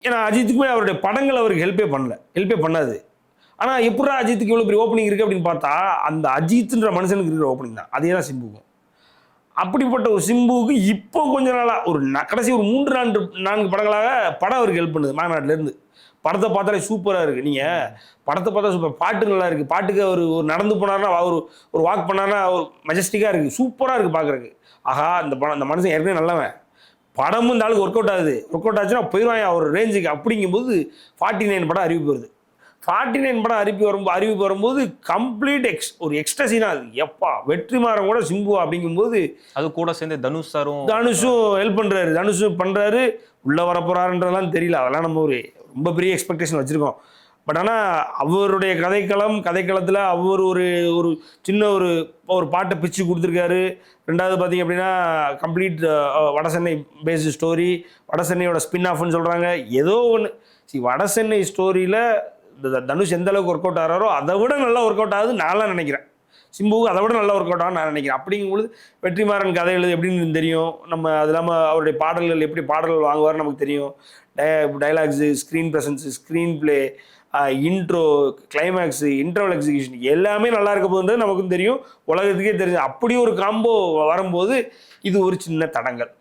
ஏன்னா அஜித்துக்குமே அவருடைய படங்கள் அவருக்கு ஹெல்ப்பே பண்ணாது. ஆனா எப்புட்றா அஜித்துக்கு இவ்வளோ பெரிய ஓப்பனிங் இருக்கு அப்படின்னு பார்த்தா, அந்த அஜித்ன்ற மனுஷனுக்கு இருக்கிற ஓப்பனிங் தான். அதே தான் சிம்புக்கும். அப்படிப்பட்ட ஒரு சிம்புவுக்கு இப்போ கொஞ்ச நாளா கடைசி ஒரு 3, 4 படங்களாக படம் அவருக்கு ஹெல்ப் பண்ணுது மாநாட்டிலேருந்து. படத்தை பார்த்தாலே சூப்பரா இருக்கு. நீங்க படத்தை பார்த்தா சூப்பர். பாட்டு நல்லா இருக்கு. பாட்டுக்கு அவரு ஒரு நடந்து போனாருன்னா, அவரு ஒரு வாக் பண்ணாருன்னா, ஒரு மெஜஸ்டிக்கா இருக்கு. சூப்பரா இருக்கு பார்க்கறதுக்கு. ஆஹா! இந்த மனுஷன் ஏற்கனவே நல்லவன். படமும் இந்த ஆளுக்கு ஒர்க் அவுட் ஆகுது. ஒர்க் அவுட் ஆச்சுன்னா போயிருவான் அவர் ரேஞ்சுக்கு. அப்படிங்கும்போது 49 படம் அறிவிப்பு வருது. 49 படம் அறிவிப்பு வரும்போது கம்ப்ளீட் ஒரு எக்ஸ்டசினா அது. எப்பா வெற்றிமாறன் கூட சிம்பு அப்படிங்கும்போது அது கூட சேர்ந்து தனுஷும் ஹெல்ப் பண்றாரு. தனுஷும் பண்றாரு. உள்ள வரப்போறாருன்றதெல்லாம் தெரியல. அதெல்லாம் நம்ம ரொம்ப பெரிய எக்ஸ்பெக்டேஷன் வச்சிருக்கோம். பட் ஆனால் அவருடைய கதைக்களத்தில் அவர் ஒரு சின்ன ஒரு பாட்டை பிச்சு கொடுத்துருக்காரு. ரெண்டாவது பார்த்தீங்க அப்படின்னா கம்ப்ளீட் வடசென்னை பேஸ்டு ஸ்டோரி. வடசென்னையோட ஸ்பின் ஆஃப்னு சொல்கிறாங்க. ஏதோ ஒன்று வடசென்னை ஸ்டோரியில் தனுஷ் எந்த அளவுக்கு ஒர்க் அவுட் ஆகிறாரோ அதை விட நல்லா ஒர்க் அவுட் ஆகுது நான்லாம் நினைக்கிறேன். சிம்புவுக்கு அதை விட நல்லா ஒர்க் அவுட் ஆகும் நான் நினைக்கிறேன். அப்படிங்கும்போது வெற்றிமாறன் கதை எழுது எப்படின்னு தெரியும். நம்ம அது இல்லாமல் அவருடைய பாடல்கள் எப்படி பாடல்கள் வாங்குவார்னு நமக்கு தெரியும். Dialogues, screen presence, screen play, intro, climax, interval execution எல்லாமே நல்லா இருக்க போகுன்றது நமக்கும் தெரியும். உலகத்துக்கே தெரிஞ்சு அப்படி ஒரு காம்போ வரும்போது இது ஒரு சின்ன தடங்கல்.